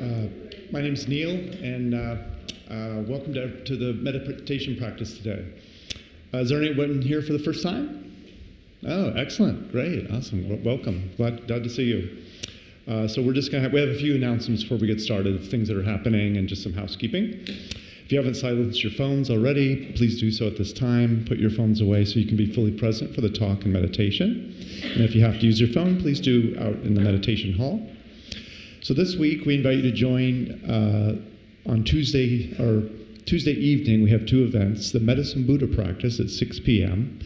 Uh, my name is Neil, and welcome to the meditation practice today. Is there anyone here for the first time? Oh, excellent. Great. Awesome. Welcome. Glad to see you. So we're just going to we have a few announcements before we get started, things that are happening and just some housekeeping. If you haven't silenced your phones already, please do so at this time. Put your phones away so you can be fully present for the talk and meditation. And if you have to use your phone, please do out in the meditation hall. So this week, we invite you to join on Tuesday evening. We have two events: the Medicine Buddha practice at 6 p.m.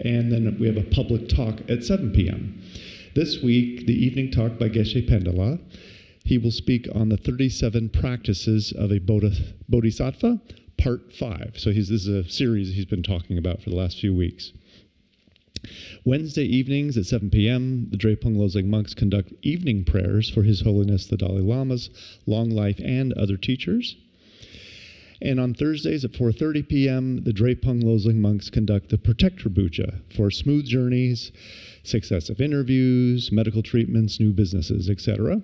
and then we have a public talk at 7 p.m. This week, the evening talk by Geshe Phende. He will speak on the 37 practices of a bodhisattva, part 5. So this is a series he's been talking about for the last few weeks. Wednesday evenings at 7 p.m., the Drepung Loseling monks conduct evening prayers for His Holiness the Dalai Lama's long life and other teachers. And on Thursdays at 4:30 p.m., the Drepung Loseling monks conduct the Protector Puja for smooth journeys, successive interviews, medical treatments, new businesses, etc.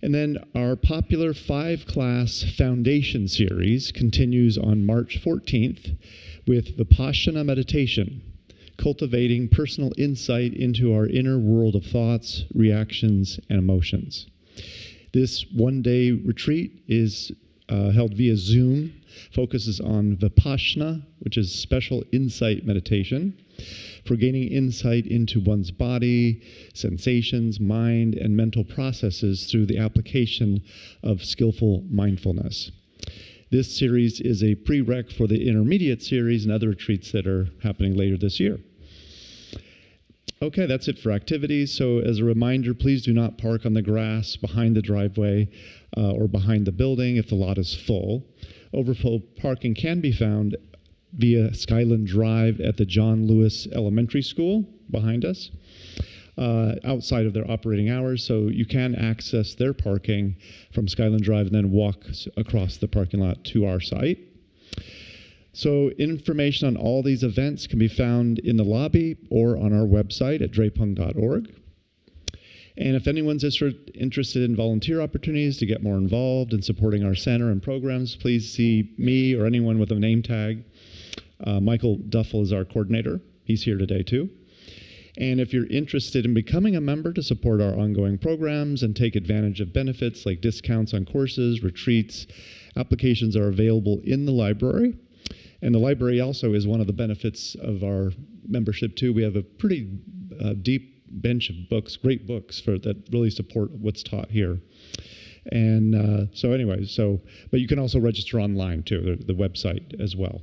And then our popular 5-class foundation series continues on March 14th with Vipassana meditation, cultivating personal insight into our inner world of thoughts, reactions, and emotions. This one-day retreat is held via Zoom, focuses on Vipassana, which is special insight meditation, for gaining insight into one's body, sensations, mind, and mental processes through the application of skillful mindfulness. This series is a prereq for the intermediate series and other retreats that are happening later this year. Okay, that's it for activities. So as a reminder, please do not park on the grass behind the driveway or behind the building if the lot is full. Overflow parking can be found via Skyland Drive at the John Lewis Elementary School behind us, outside of their operating hours. So you can access their parking from Skyland Drive and then walk across the parking lot to our site. So information on all these events can be found in the lobby or on our website at drepung.org. And if anyone's interested in volunteer opportunities to get more involved in supporting our center and programs, please see me or anyone with a name tag. Michael Duffel is our coordinator. He's here today too. And if you're interested in becoming a member to support our ongoing programs and take advantage of benefits like discounts on courses, retreats, applications are available in the library. And the library also is one of the benefits of our membership too. We have a pretty deep bench of books, great books that really support what's taught here. And but you can also register online too, the website as well.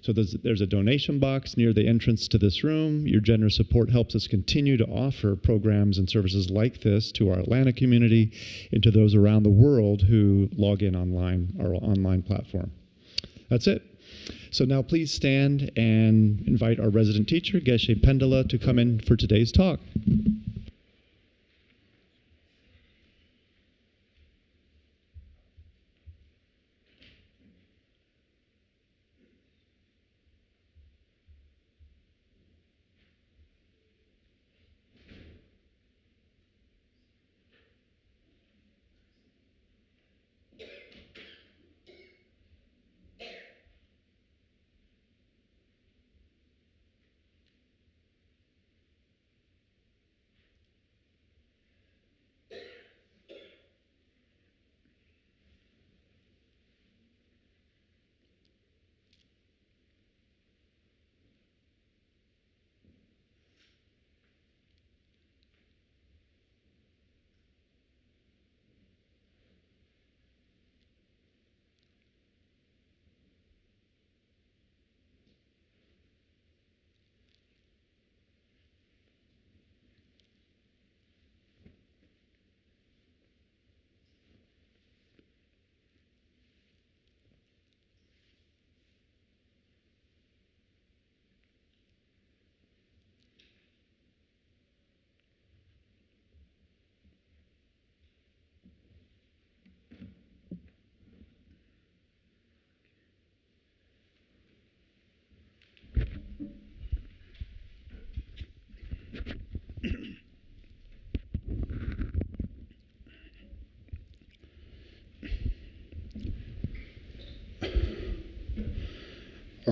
So there's a donation box near the entrance to this room. Your generous support helps us continue to offer programs and services like this to our Atlanta community and to those around the world who log in online, our online platform. That's it. So now please stand and invite our resident teacher, Geshe Phende, to come in for today's talk.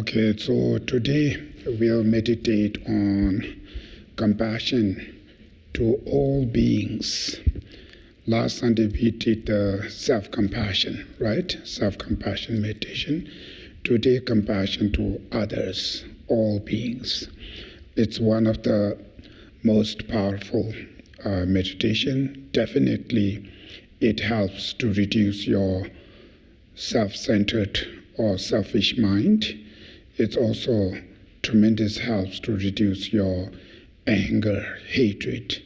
Okay, so today we'll meditate on compassion to all beings. Last Sunday we did the self-compassion, right? Self-compassion meditation. Today, compassion to others, all beings. It's one of the most powerful meditation. Definitely, it helps to reduce your self-centered or selfish mind. It also tremendous helps to reduce your anger, hatred,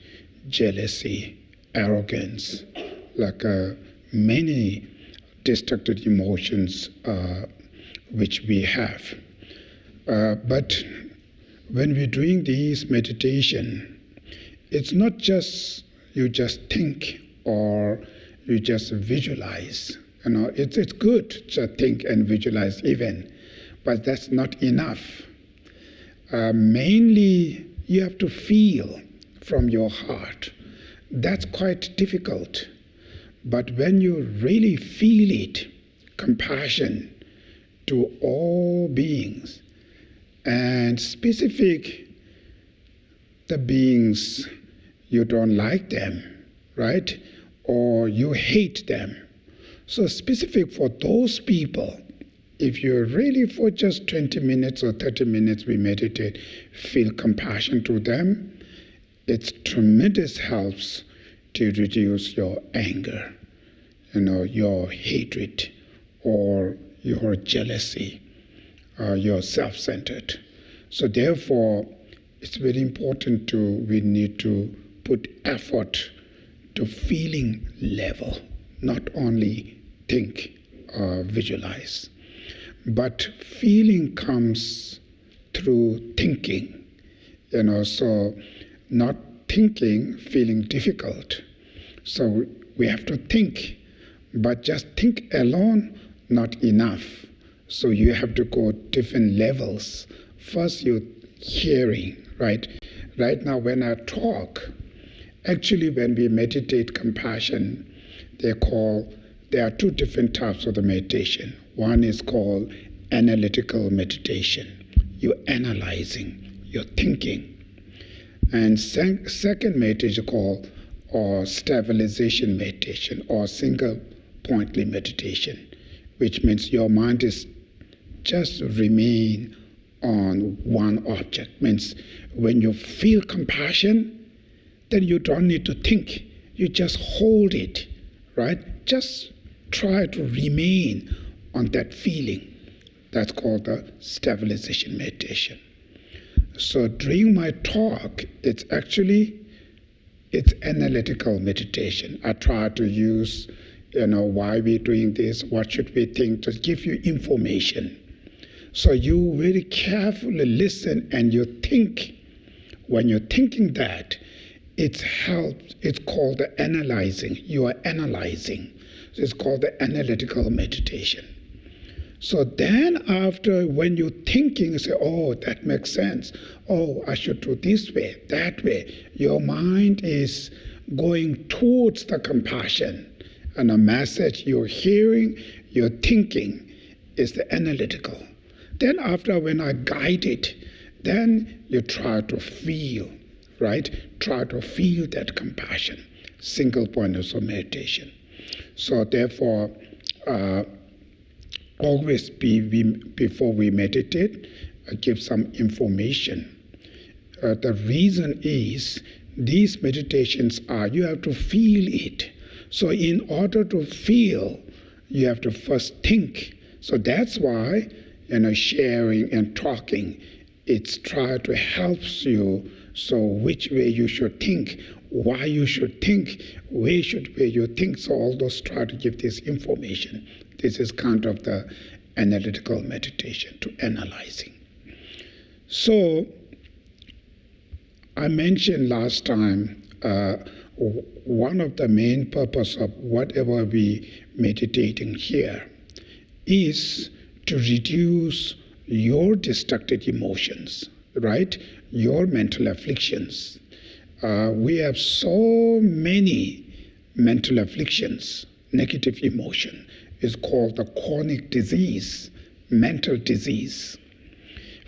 jealousy, arrogance, like many destructive emotions which we have. But when we're doing these meditation, it's not just you just think or you just visualize. It's good to think and visualize even, but that's not enough. Mainly, you have to feel from your heart. That's quite difficult. But when you really feel it, compassion to all beings, and specific the beings you don't like them, right? Or you hate them. So specific for those people, if you really for just 20 minutes or 30 minutes we meditate, feel compassion to them, it's tremendous helps to reduce your anger, your hatred, or your jealousy, your self-centered. So therefore, it's very important we need to put effort to feeling level, not only think or visualize. But feeling comes through thinking, so not thinking, feeling difficult. So we have to think, but just think alone, not enough. So you have to go different levels. First you're hearing, right? Right now when I talk, actually when we meditate compassion, there are two different types of the meditation. One is called analytical meditation. You're analyzing, you're thinking. And second meditation is called stabilization meditation or single pointly meditation, which means your mind is just remain on one object. Means when you feel compassion, then you don't need to think. You just hold it, right? Just try to remain on that feeling. That's called the stabilization meditation. So during my talk, it's analytical meditation. I try to use, why we're doing this, what should we think, to give you information. So you very carefully listen and you think. When you're thinking that, it's called the analyzing. You are analyzing. So it's called the analytical meditation. So then after, when you're thinking, you say, oh, that makes sense. Oh, I should do this way, that way. Your mind is going towards the compassion. And the message you're hearing, you're thinking, is the analytical. Then after, when I guide it, then you try to feel, right? Try to feel that compassion. Single point of meditation. So therefore, always before we meditate, give some information. The reason is, these meditations you have to feel it. So in order to feel, you have to first think. So that's why, sharing and talking, it's try to help you, so which way you should think, why you should think, where you think. So all those try to give this information. This is kind of the analytical meditation, to analyzing. So I mentioned last time, one of the main purpose of whatever we meditating here is to reduce your destructive emotions, right? Your mental afflictions. We have so many mental afflictions, negative emotion. Is called the chronic disease, mental disease.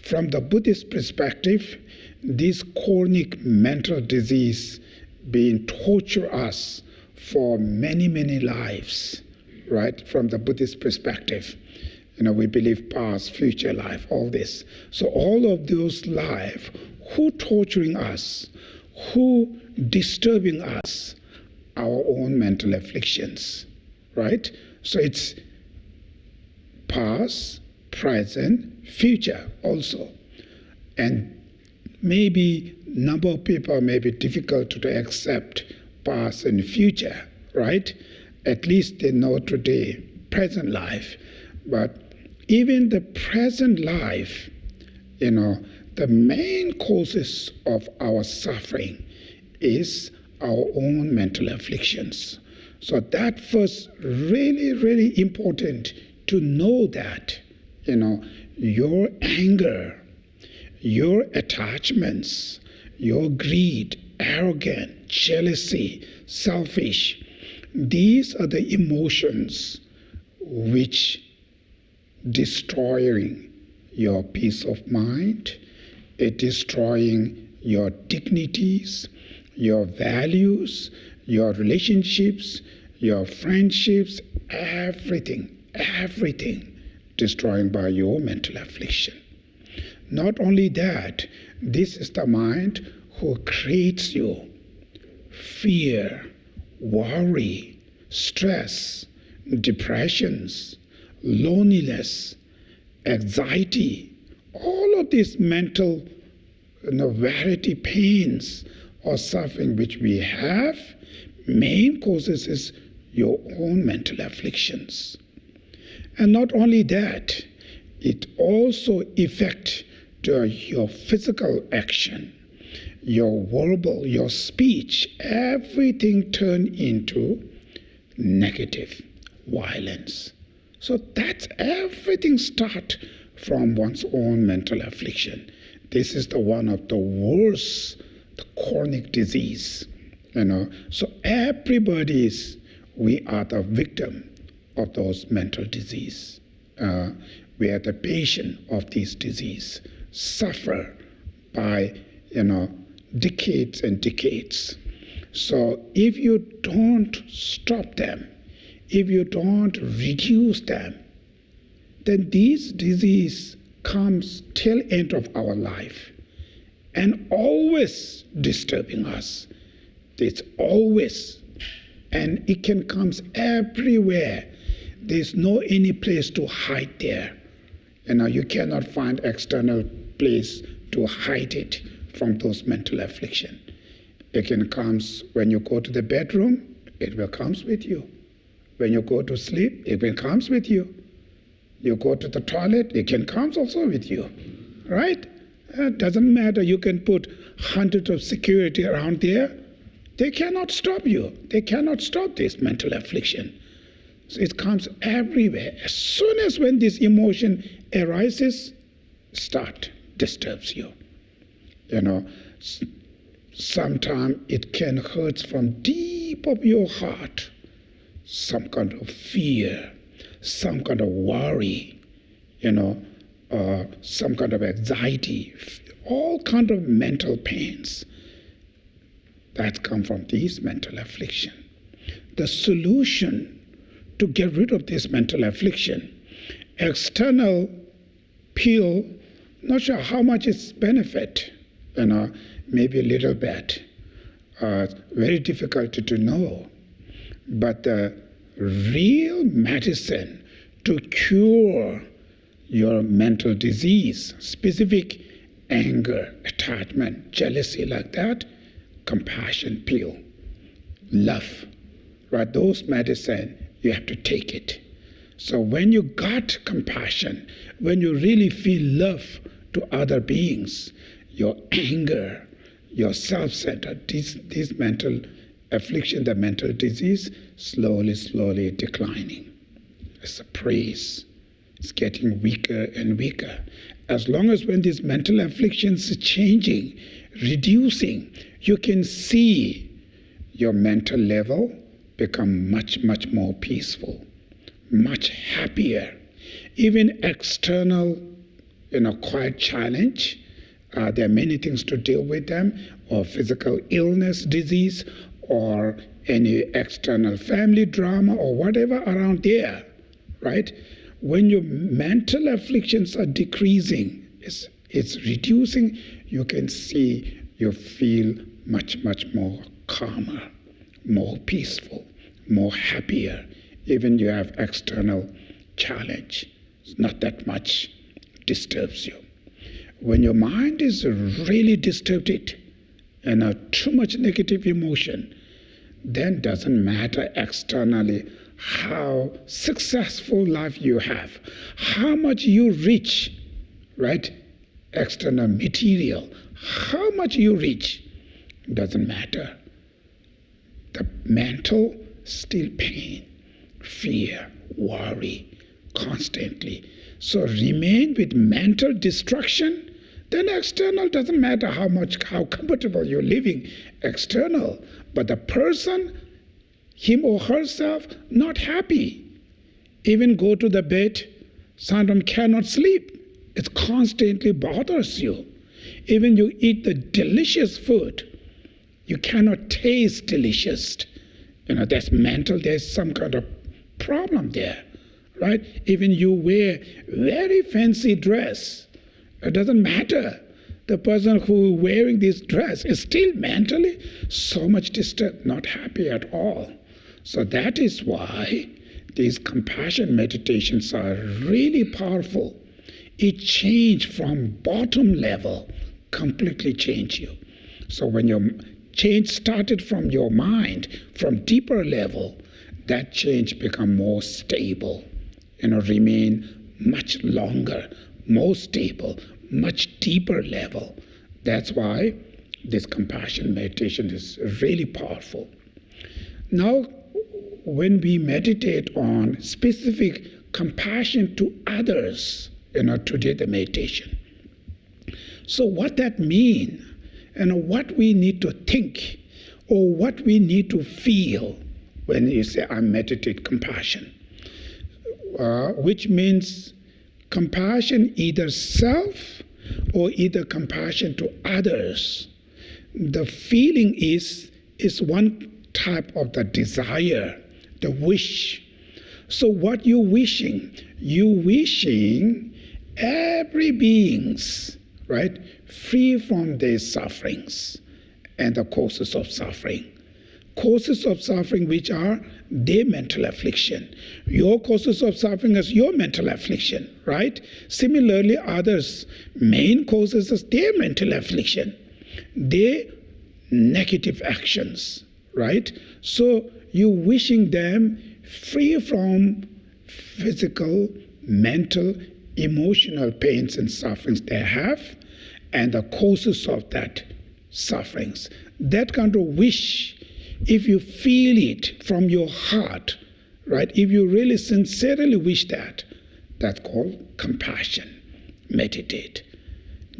From the Buddhist perspective, this chronic mental disease being torture us for many, many lives, right? From the Buddhist perspective. We believe past, future life, all this. So all of those life, who torturing us, who disturbing us? Our own mental afflictions, right? So it's past, present, future also. And maybe number of people may be difficult to accept past and future, right? At least they know today, present life. But even the present life, the main causes of our suffering is our own mental afflictions. So that first really, really important to know that, your anger, your attachments, your greed, arrogance, jealousy, selfish, these are the emotions which destroying your peace of mind, it destroying your dignities, your values, your relationships, your friendships, everything destroying by your mental affliction. Not only that, this is the mind who creates you. Fear, worry, stress, depressions, loneliness, anxiety, all of these mental variety pains or suffering which we have, main causes is your own mental afflictions. And not only that, it also affects your physical action, your verbal, your speech, everything turn into negative violence. So that's everything start from one's own mental affliction. This is the one of the worst, the chronic disease. So we are the victim of those mental disease. We are the patient of this disease, suffer by decades and decades. So if you don't stop them, if you don't reduce them, then this disease comes till end of our life and always disturbing us. It's always, and it can come everywhere. There's no any place to hide there. You cannot find external place to hide it from those mental affliction. It can come when you go to the bedroom, it will come with you. When you go to sleep, it will come with you. You go to the toilet, it can come also with you, right? It doesn't matter. You can put hundreds of security around there. They cannot stop you. They cannot stop this mental affliction. So it comes everywhere. As soon as when this emotion arises, disturbs you. Sometimes it can hurt from deep of your heart. Some kind of fear, some kind of worry, some kind of anxiety, all kind of mental pains that come from this mental affliction. The solution to get rid of this mental affliction, external pill, not sure how much it's benefit, maybe a little bit, very difficult to know. But the real medicine to cure your mental disease, specific anger, attachment, jealousy like that, compassion pill, love, right? Those medicine, you have to take it. So when you got compassion, when you really feel love to other beings, your anger, your self-centered, this mental affliction, the mental disease, slowly declining. It's a praise. It's getting weaker and weaker. As long as when these mental afflictions are changing, reducing, you can see your mental level become much more peaceful, much happier. Even external quite challenge. There are many things to deal with them, or physical illness, disease, or any external family drama, or whatever around there, right? When your mental afflictions are decreasing, it's reducing, you can see you feel much, much more calmer, more peaceful, more happier. Even you have external challenge, it's not that much disturbs you. When your mind is really disturbed and too much negative emotion, then doesn't matter externally how successful life you have, how much you reach, right? External material, how much you reach, doesn't matter. The mental still pain, fear, worry constantly. So remain with mental destruction, then external doesn't matter how comfortable you're living external, but the person, him or herself, not happy. Even go to the bed, sometimes cannot sleep. It constantly bothers you. Even you eat the delicious food, you cannot taste delicious. That's mental, there's some kind of problem there, right? Even you wear very fancy dress, it doesn't matter. The person who is wearing this dress is still mentally so much disturbed, not happy at all. So that is why these compassion meditations are really powerful. It changes from bottom level, completely change you. So when your change started from your mind, from deeper level, that change become more stable, remain much longer, more stable, much deeper level. That's why this compassion meditation is really powerful. Now, when we meditate on specific compassion to others, today the meditation. So what that means, and what we need to think, or what we need to feel when you say, I meditate compassion, which means compassion either self or either compassion to others. The feeling is one type of the desire, the wish. So what you wishing? You wishing every beings, right, free from their sufferings and the causes of suffering. Causes of suffering which are their mental affliction. Your causes of suffering is your mental affliction, right? Similarly, others' main causes is their mental affliction, their negative actions, right? So you wishing them free from physical, mental, emotional pains and sufferings they have, and the causes of that sufferings. That kind of wish, if you feel it from your heart, right, if you really sincerely wish that, that's called compassion. Meditate.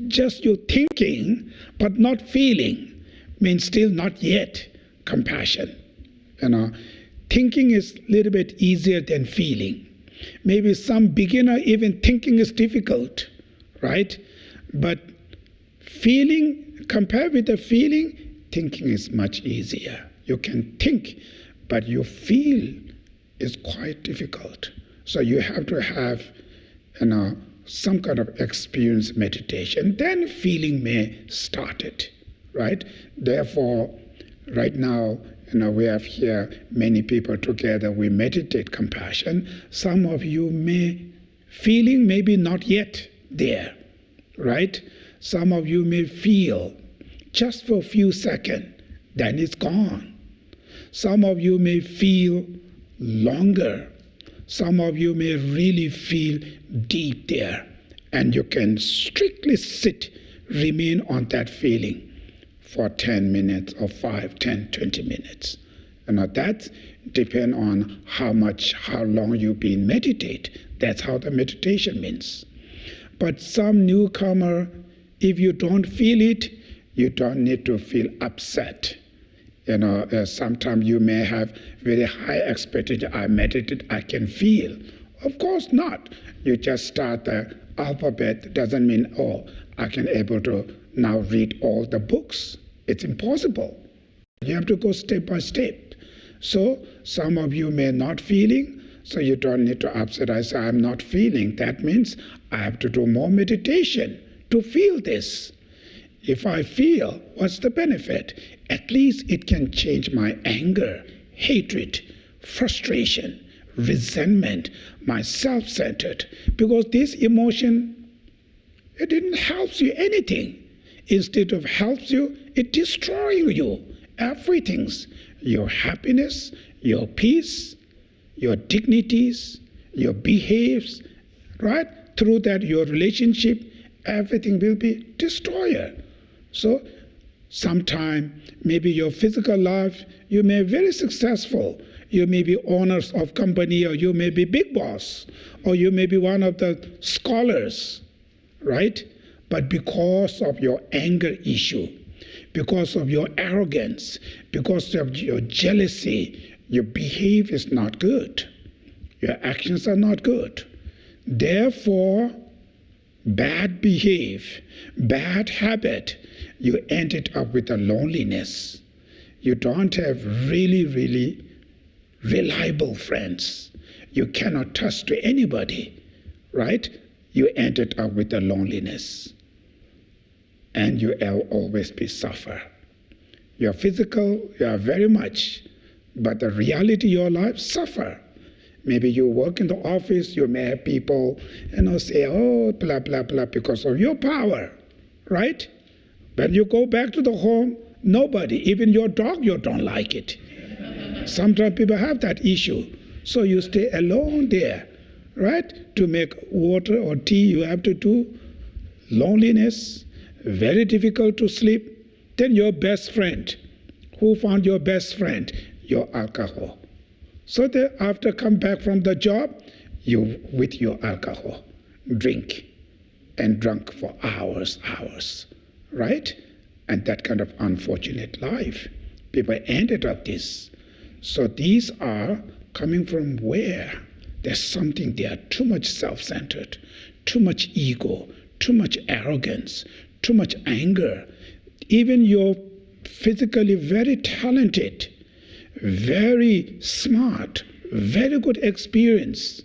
Just you thinking but not feeling means still not yet compassion. Thinking is a little bit easier than feeling. Maybe some beginner even thinking is difficult, right? But feeling, compared with the feeling, thinking is much easier. You can think, but you feel is quite difficult. So you have to have some kind of experience meditation. Then feeling may start it, right? Therefore, right now, we have here many people together, we meditate compassion. Some of you feeling maybe not yet there, right? Some of you may feel just for a few seconds, then it's gone. Some of you may feel longer. Some of you may really feel deep there. And you can strictly sit, remain on that feeling for 10 minutes or 5, 10, 20 minutes. That depends on how long you've been meditate. That's how the meditation means. But some newcomer, if you don't feel it, you don't need to feel upset. Sometimes you may have very high expectation. I meditate, I can feel. Of course not. You just start the alphabet doesn't mean, oh, I can able to now read all the books. It's impossible. You have to go step by step. So some of you may not feeling, so you don't need to upset. I say, I'm not feeling. That means I have to do more meditation to feel this. If I feel, what's the benefit? At least it can change my anger, hatred, frustration, resentment, my self-centered. Because this emotion, it didn't help you anything. Instead of helps you, it destroys you. Everything's your happiness, your peace, your dignities, your behaves, right? Through that, your relationship, everything will be destroyed. So sometime, maybe your physical life, you may be very successful. You may be owners of company, or you may be big boss, or you may be one of the scholars, right? But because of your anger issue, because of your arrogance, because of your jealousy, your behavior is not good. Your actions are not good. Therefore, bad behave, bad habit, you ended up with a loneliness. You don't have really, really reliable friends. You cannot trust to anybody, right? You ended up with a loneliness. And you will always be suffer. You're physical, you are very much, but the reality of your life, suffer. Maybe you work in the office, you may have people, say, oh, blah, blah, blah, because of your power, right? When you go back to the home, nobody, even your dog, you don't like it. Sometimes people have that issue. So you stay alone there, right? To make water or tea, you have to do loneliness, very difficult to sleep. Then your best friend. Who found your best friend? Your alcohol. So after come back from the job, you with your alcohol, drink and drunk for hours, right? And that kind of unfortunate life. People ended up this. So these are coming from where? There's something there, too much self-centered, too much ego, too much arrogance, too much anger. Even you're physically very talented, very smart, very good experience,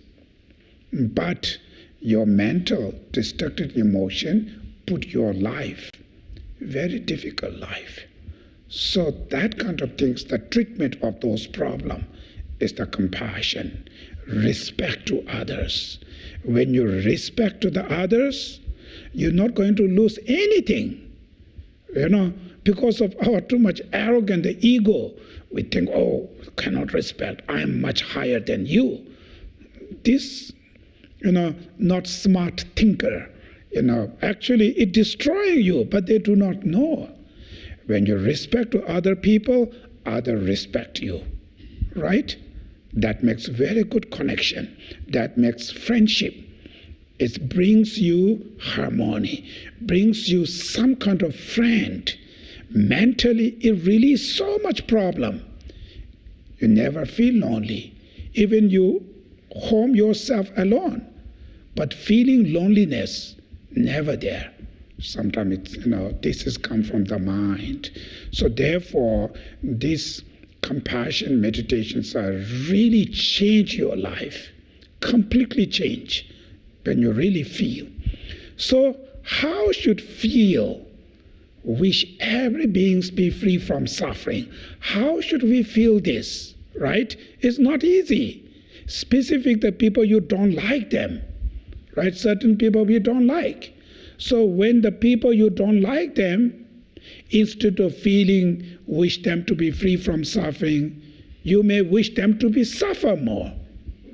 but your mental destructive emotion put your life, very difficult life. So that kind of things, the treatment of those problems is the compassion, respect to others. When you respect to the others, you're not going to lose anything. Because of our too much arrogance, the ego, we think, oh, cannot respect, I'm much higher than you. This, not smart thinker, actually it destroys you, but they do not know. When you respect to other people, others respect you, right? That makes very good connection. That makes friendship. It brings you harmony, brings you some kind of friend. Mentally, it relieves so much problem. You never feel lonely. Even you home yourself alone, but feeling loneliness, never there. Sometimes it's, this has come from the mind. So therefore, these compassion meditations are really change your life, completely change. When you really feel. So how should feel? Wish every being be free from suffering. How should we feel this? Right? It's not easy. Specific the people you don't like them. Right? Certain people we don't like. So when the people you don't like them, instead of feeling wish them to be free from suffering, you may wish them to be suffer more.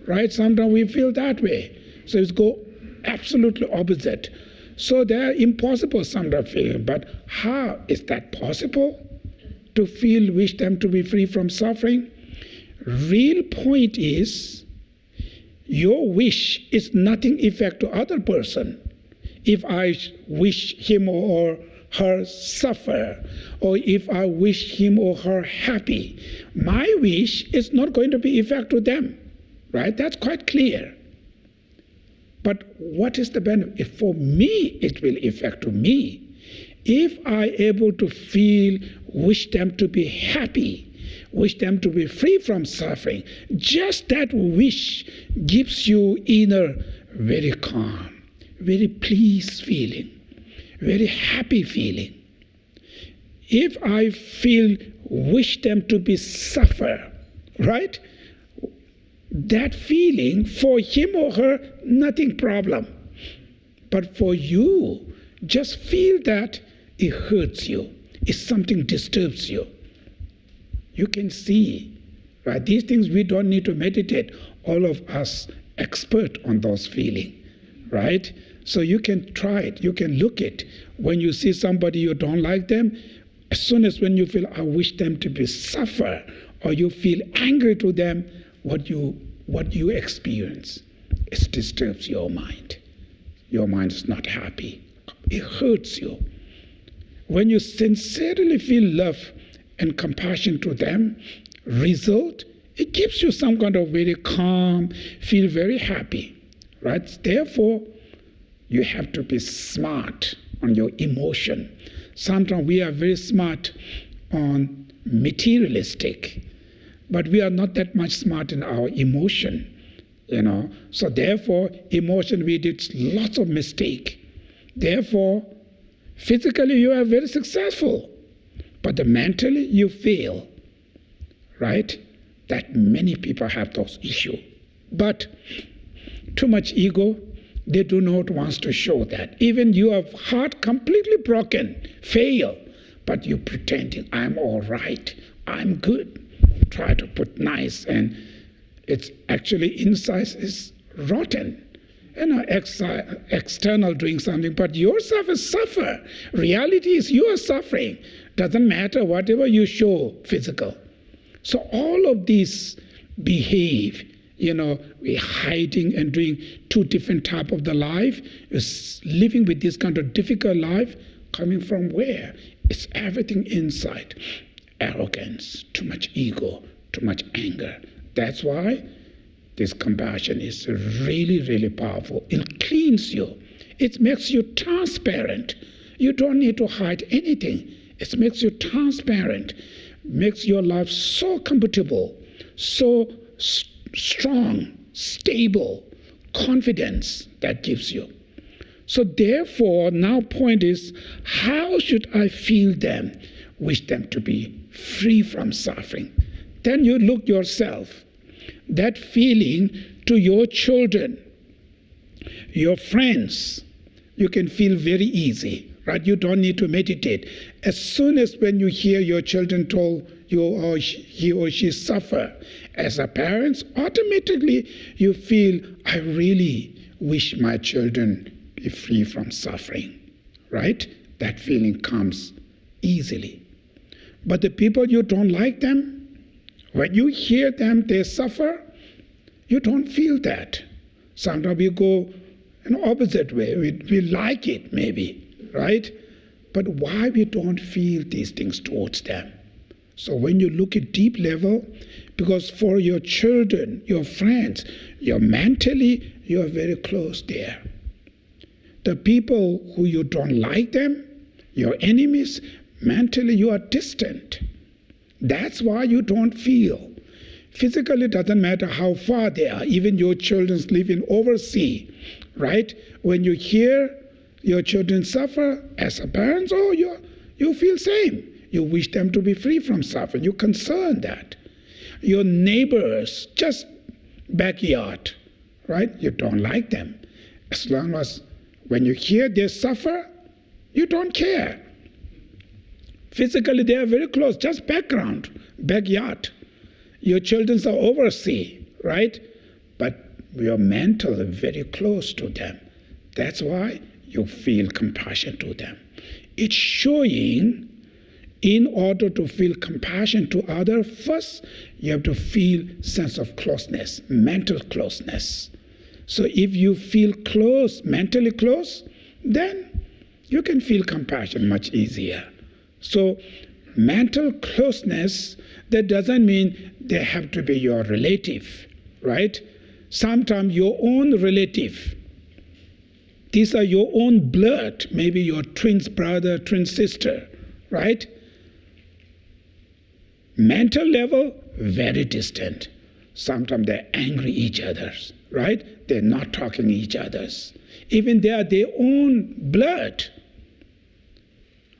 Right? Sometimes we feel that way. So it's go absolutely opposite. So they're impossible sometimes feeling. But how is that possible? To feel, wish them to be free from suffering? Real point is, your wish is nothing effect to other person. If I wish him or her suffer, or if I wish him or her happy, my wish is not going to be effect to them. Right? That's quite clear. But what is the benefit? For me, it will affect me. If I able to feel, wish them to be happy, wish them to be free from suffering, just that wish gives you inner very calm, very pleased feeling, very happy feeling. If I feel, wish them to be suffer, right? That feeling, for him or her, nothing problem. But for you, just feel that it hurts you, if something disturbs you. You can see, right? These things we don't need to meditate. All of us expert on those feelings, right? So you can try it, you can look it. When you see somebody you don't like them, as soon as when you feel, I wish them to be suffer, or you feel angry to them, what you experience, it disturbs your mind. Your mind is not happy. It hurts you. When you sincerely feel love and compassion to them, result, it gives you some kind of very calm, feel very happy, right? Therefore, you have to be smart on your emotion. Sometimes we are very smart on materialistic, but we are not that much smart in our emotion, So therefore, emotion, we did lots of mistake. Therefore, physically you are very successful, but mentally you fail, right? That many people have those issues. But too much ego, they do not want to show that. Even you have heart completely broken, fail, but you're pretending, I'm all right, I'm good. Try to put nice, and it's actually inside is rotten. External doing something, but yourself is suffer. Reality is you are suffering. Doesn't matter whatever you show physical. So all of these behave, we're hiding and doing two different type of the life. Is living with this kind of difficult life coming from where? It's everything inside. Arrogance, too much ego, too much anger. That's why this compassion is really, really powerful. It cleans you. It makes you transparent. You don't need to hide anything. It makes you transparent, makes your life so comfortable, so strong, stable, confidence that gives you. So therefore, now point is, how should I feel them? Wish them to be free from suffering. Then you look yourself. That feeling to your children, your friends, you can feel very easy, right? You don't need to meditate. As soon as when you hear your children told you or he or she suffer, as a parent, automatically you feel, I really wish my children be free from suffering, right? That feeling comes easily. But the people you don't like them, when you hear them, they suffer, you don't feel that. Sometimes we go an opposite way. We like it maybe, right? But why we don't feel these things towards them? So when you look at deep level, because for your children, your friends, you're mentally, you're very close there. The people who you don't like them, your enemies, mentally you are distant. That's why you don't feel. Physically, it doesn't matter how far they are. Even your children living overseas, right? When you hear your children suffer as a parent, you feel same. You wish them to be free from suffering. You're concerned that. Your neighbors, just backyard, right? You don't like them. As long as when you hear they suffer, you don't care. Physically, they are very close, just background, backyard. Your children are overseas, right? But your mental is very close to them. That's why you feel compassion to them. It's showing, in order to feel compassion to others, first you have to feel sense of closeness, mental closeness. So if you feel close, mentally close, then you can feel compassion much easier. So mental closeness, that doesn't mean they have to be your relative, right? Sometimes your own relative, these are your own blood, maybe your twin brother, twin sister, right? Mental level, very distant. Sometimes they're angry each other, right? They're not talking each other's. Even they are their own blood,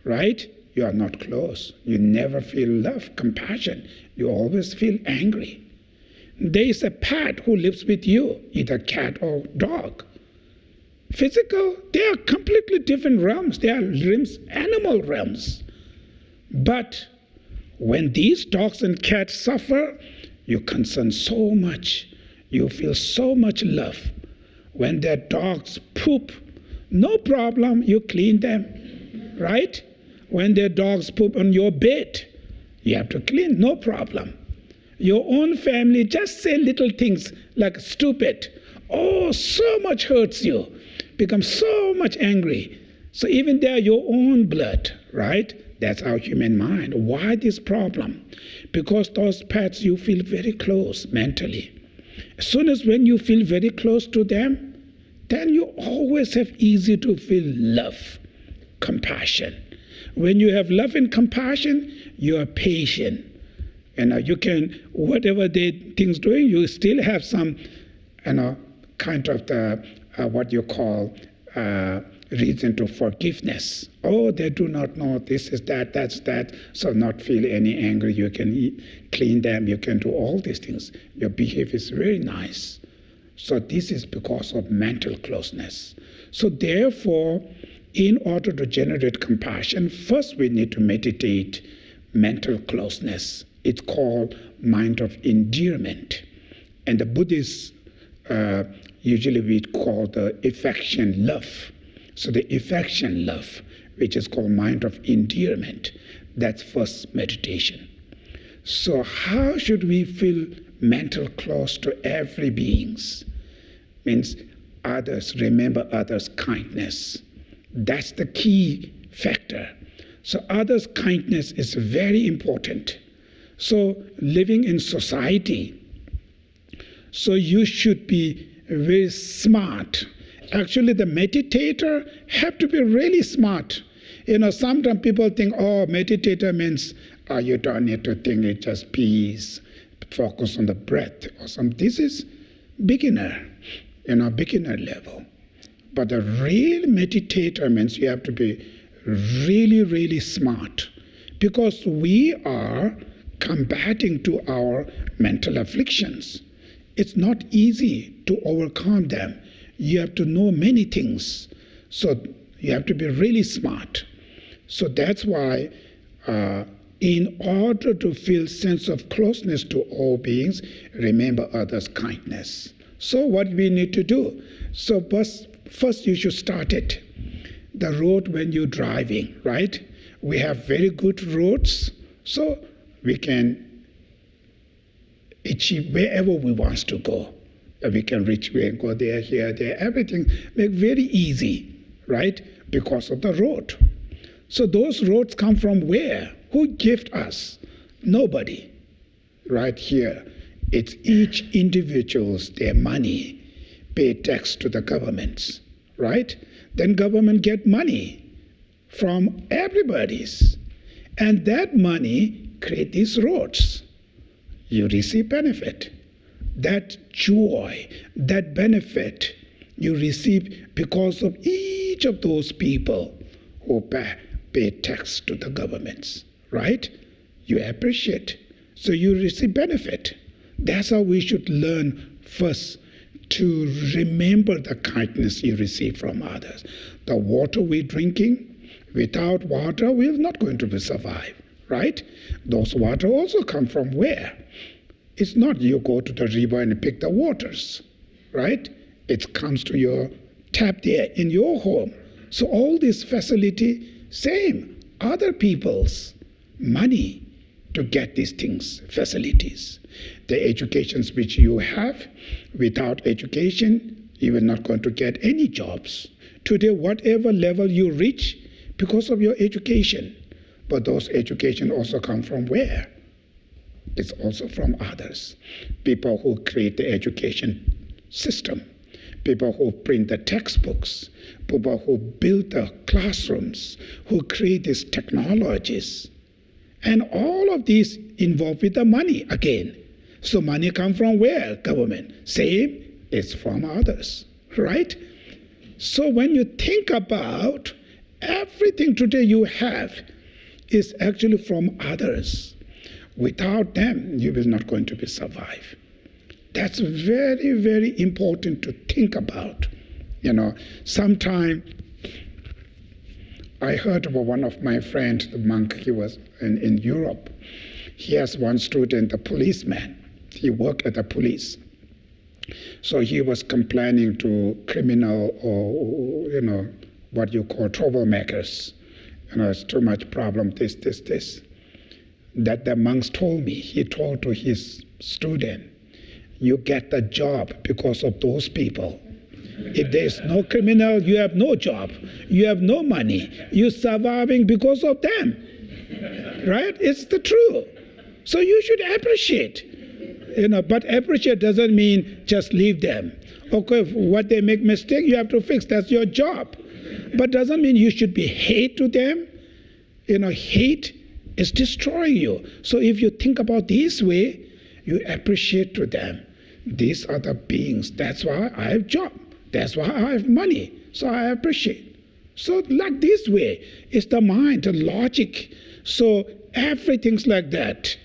right? You are not close. You never feel love, compassion. You always feel angry. There is a pet who lives with you, either cat or dog. Physical, they are completely different realms. They are realms, animal realms. But when these dogs and cats suffer, you concern so much. You feel so much love. When their dogs poop, no problem, you clean them, right? When their dogs poop on your bed, you have to clean, no problem. Your own family just say little things like stupid. Oh, so much hurts you. Become so much angry. So even they are your own blood, right? That's our human mind. Why this problem? Because those pets, you feel very close mentally. As soon as when you feel very close to them, then you always have easy to feel love, compassion. When you have love and compassion, you are patient. And you can, whatever the things doing, you still have some, kind of the, what you call reason to forgiveness. Oh, they do not know this is that, that's that, so not feel any anger. You can clean them, you can do all these things. Your behavior is very nice. So this is because of mental closeness. So therefore, in order to generate compassion, first we need to meditate mental closeness. It's called mind of endearment. And the Buddhists, usually we call the affection love. So the affection love, which is called mind of endearment, that's first meditation. So how should we feel mental close to every beings? Means others, remember others' kindness. That's the key factor. So others' kindness is very important. So living in society, so you should be very smart. Actually, the meditator have to be really smart. Sometimes people think, oh, meditator means you don't need to think, it's just peace, focus on the breath or something. This is beginner, beginner level. But the real meditator means you have to be really, really smart, because we are combating to our mental afflictions. It's not easy to overcome them. You have to know many things. So you have to be really smart. So that's why in order to feel sense of closeness to all beings, remember others' kindness. So what we need to do? So first you should start it. The road when you're driving, right? We have very good roads, so we can achieve wherever we want to go. We can reach where, go there, here, there, everything make very easy, right? Because of the road. So those roads come from where? Who gave us? Nobody. Right here. It's each individual's, their money, pay tax to the governments, right? Then government get money from everybody's. And that money create these roads. You receive benefit. That joy, that benefit you receive because of each of those people who pay tax to the governments, right? You appreciate. So you receive benefit. That's how we should learn first, to remember the kindness you receive from others. The water we're drinking, without water we're not going to survive, right? Those water also come from where? It's not you go to the river and pick the waters, right? It comes to your tap there in your home. So all this facility, same, other people's money to get these things, facilities. The educations which you have, without education, you are not going to get any jobs. Today, whatever level you reach, because of your education. But those education also come from where? It's also from others. People who create the education system. people who print the textbooks, people who build the classrooms, who create these technologies. And all of these involved with the money again. So money comes from where? Government. Same, it's from others, right? So when you think about everything today you have is actually from others. Without them, you will not going to be survive. That's very, very important to think about. Sometime I heard about one of my friends, the monk, he was in Europe. He has one student, a policeman. He worked at the police. So he was complaining to criminal or, what you call troublemakers. It's too much problem, this. That the monks told me, he told to his student, you get the job because of those people. If there's no criminal, you have no job. You have no money. You're surviving because of them. Right? It's the truth. So you should appreciate. But appreciate doesn't mean just leave them. Okay, if what they make mistake, you have to fix. That's your job. But doesn't mean you should be hate to them. Hate is destroying you. So if you think about this way, you appreciate to them. These are the beings. That's why I have job. That's why I have money. So I appreciate. So like this way, it's the mind, the logic. So everything's like that,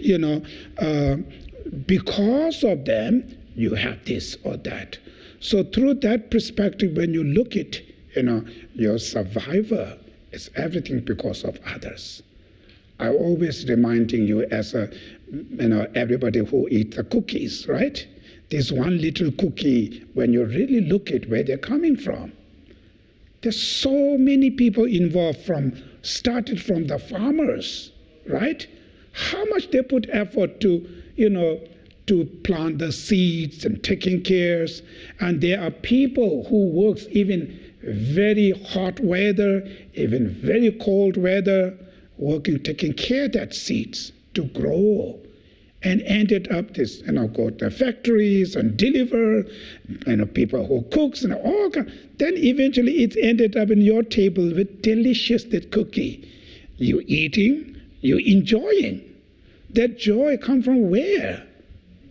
because of them, you have this or that. So through that perspective, when you look at, your survivor, it's everything because of others. I'm always reminding you as everybody who eats the cookies, right? This one little cookie, when you really look at where they're coming from, there's so many people involved started from the farmers, right? How much they put effort to plant the seeds and taking care. And there are people who works even very hot weather, even very cold weather, working, taking care of that seeds to grow. And ended up this, go to factories and deliver, people who cooks and all kind. Then eventually it ended up in your table with delicious that cookie. You eating, you enjoying. That joy come from where?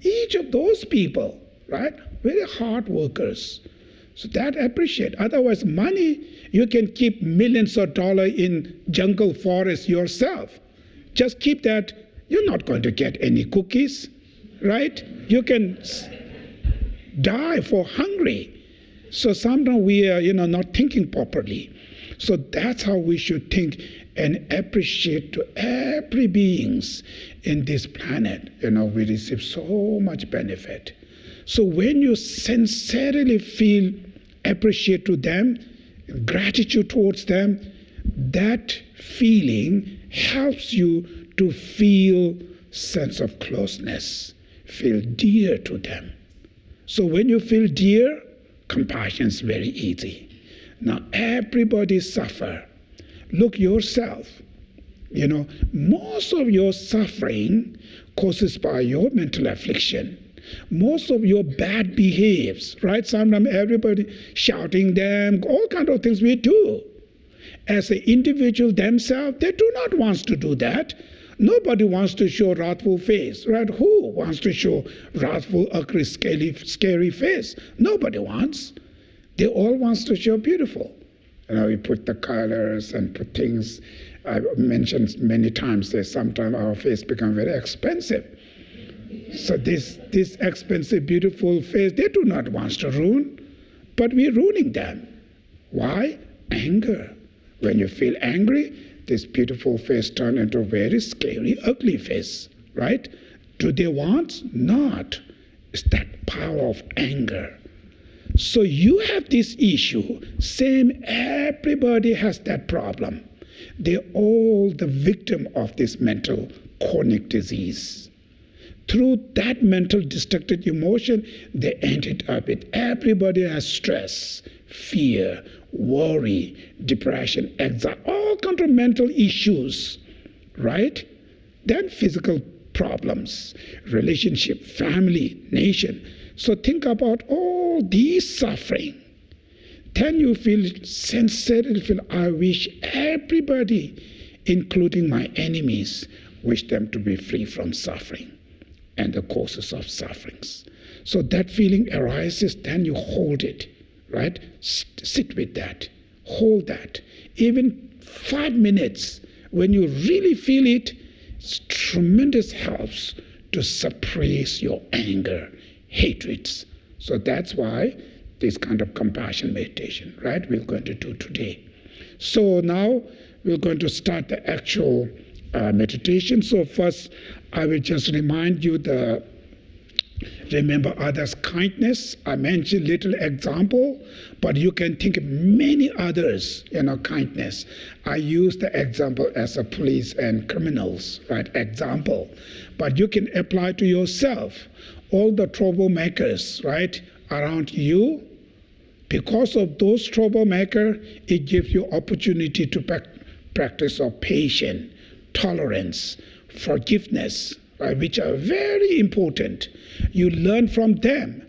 Each of those people, right? Very hard workers. So that appreciate. Otherwise, money, you can keep millions of dollars in jungle forest yourself. Just keep that. You're not going to get any cookies, right? You can die for hungry. So sometimes we are, not thinking properly. So that's how we should think and appreciate to every beings in this planet. We receive so much benefit. So when you sincerely feel appreciate to them, gratitude towards them, that feeling helps you to feel sense of closeness, feel dear to them. So when you feel dear, compassion is very easy. Now everybody suffer. Look yourself. Most of your suffering causes by your mental affliction. Most of your bad behaves, right? Sometimes everybody shouting them, all kind of things we do. As an individual themselves, they do not want to do that. Nobody wants to show wrathful face, right? Who wants to show wrathful, ugly, scary face? Nobody wants. They all want to show beautiful. We put the colors and put things. I mentioned many times that sometimes our face become very expensive. So this expensive, beautiful face, they do not want to ruin, but we're ruining them. Why? Anger. When you feel angry, this beautiful face turns into a very scary, ugly face, right? Do they want? Not. It's that power of anger. So you have this issue. Same, everybody has that problem. They're all the victim of this mental chronic disease. Through that mental destructive emotion, they ended up with everybody has stress, fear, worry, depression, anxiety, all kinds of mental issues, right? Then physical problems, relationship, family, nation. So think about all these suffering. Then you feel sensitive, feel, I wish everybody, including my enemies, wish them to be free from suffering and the causes of sufferings. So that feeling arises, then you hold it, right? Sit with that, hold that. Even 5 minutes, when you really feel it, it's tremendous helps to suppress your anger, hatreds. So that's why this kind of compassion meditation, right, we're going to do today. So now we're going to start the actual meditation. So first, I will just remind you remember others' kindness. I mentioned little example, but you can think of many others, kindness. I use the example as a police and criminals, right, example. But you can apply to yourself. All the troublemakers, right, around you, because of those troublemakers, it gives you opportunity to practice of patience, tolerance, forgiveness, right, which are very important. You learn from them.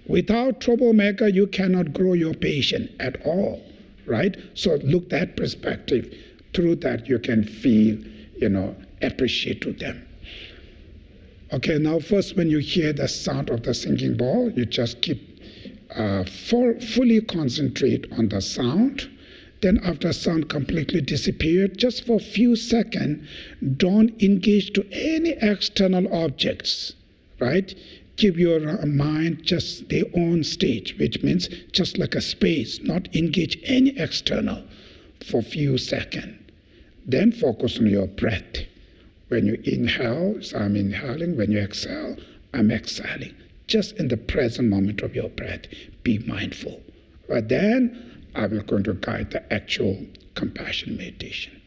Without troublemaker, you cannot grow your patience at all, right? So look that perspective. Through that, you can feel, appreciate to them. Okay, now first when you hear the sound of the singing bowl, you just keep fully concentrate on the sound. Then after sound completely disappeared, just for a few seconds, don't engage to any external objects, right? Give your mind just their own stage, which means just like a space, not engage any external for a few seconds. Then focus on your breath. When you inhale, so I'm inhaling. When you exhale, I'm exhaling. Just in the present moment of your breath, be mindful. But then I will going to guide the actual compassion meditation.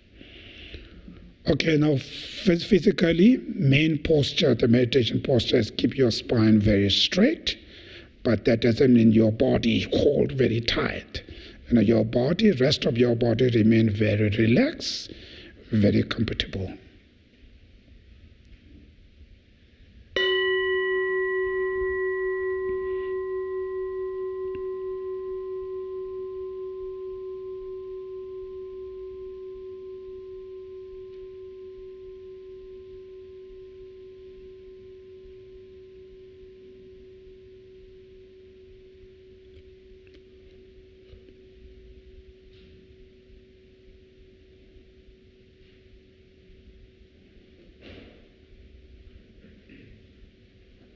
Okay, now physically, main posture, the meditation posture is keep your spine very straight, but that doesn't mean your body hold very tight. Your body, rest of your body remain very relaxed, very comfortable.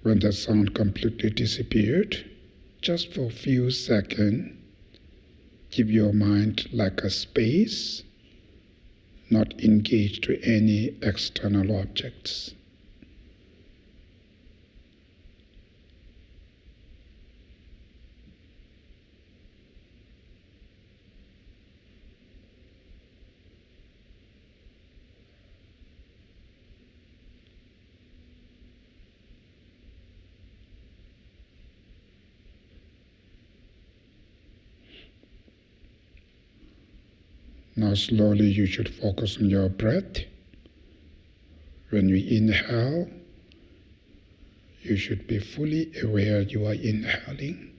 When the sound completely disappeared, just for a few seconds, give your mind like a space, not engaged to any external objects. Now slowly you should focus on your breath. When you inhale, you should be fully aware you are inhaling.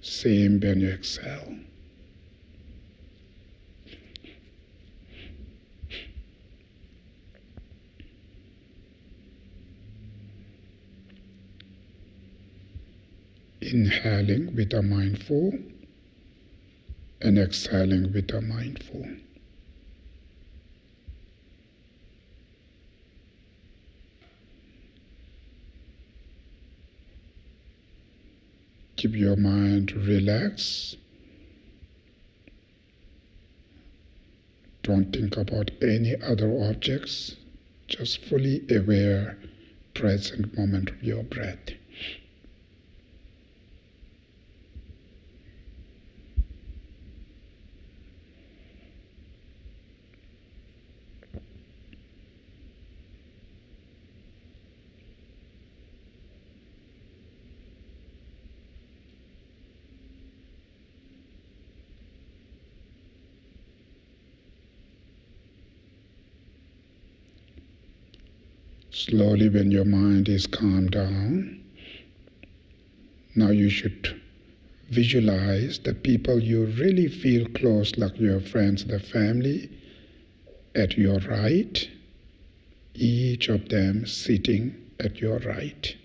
Same when you exhale. Inhaling with a mindful and exhaling with a mindful. Keep your mind relaxed. Don't think about any other objects. Just fully aware, present moment of your breath. Slowly, when your mind is calmed down, now you should visualize the people you really feel close, like your friends, the family, at your right, each of them sitting at your right,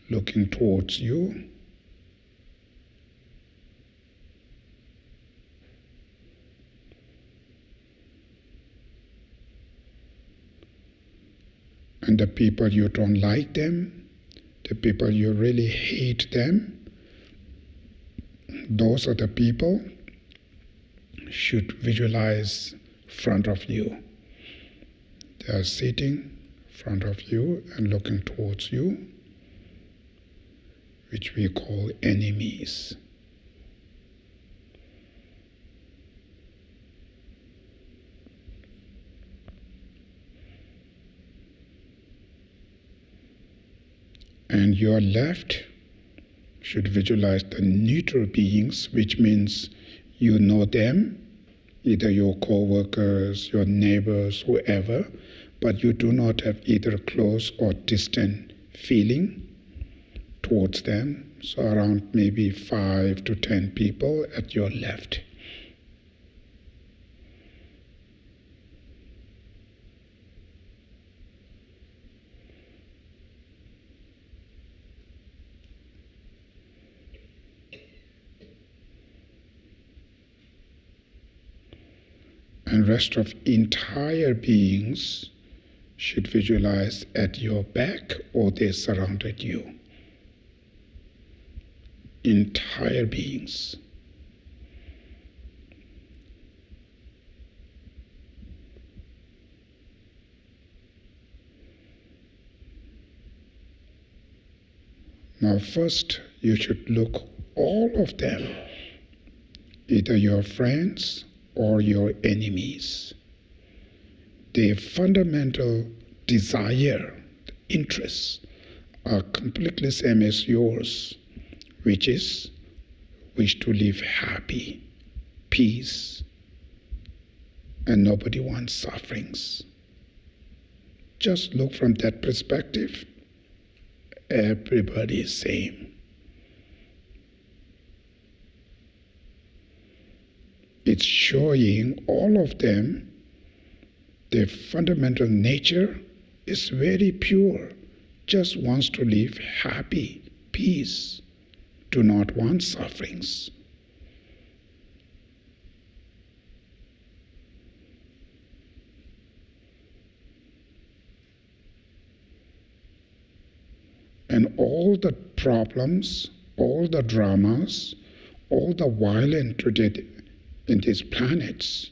looking towards you. And the people you don't like them, the people you really hate them, those are the people should visualize front of you. They are sitting in front of you and looking towards you, which we call enemies. And your left should visualize the neutral beings, which means you know them, either your co-workers, your neighbors, whoever, but you do not have either close or distant feeling towards them. So around maybe 5 to 10 people at your left. And rest of entire beings should visualize at your back or they surrounded you. Entire beings. Now first you should look all of them, either your friends or your enemies. Their fundamental desire, interests are completely same as yours, which is wish to live happy, peace, and nobody wants sufferings. Just look from that perspective. Everybody is same. It's showing all of them, their fundamental nature is very pure, just wants to live happy, peace, do not want sufferings. And all the problems, all the dramas, all the violence today in these planets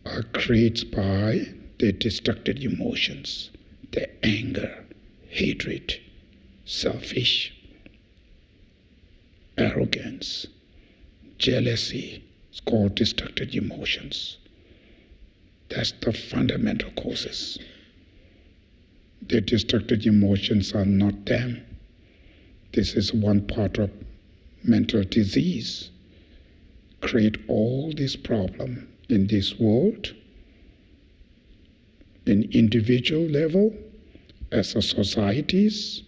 are created by the destructive emotions, the anger, hatred, selfish, arrogance, jealousy. It's called destructive emotions. That's the fundamental causes. The destructive emotions are not them. This is one part of mental disease. Create all this problem in this world, in individual level, as a societies.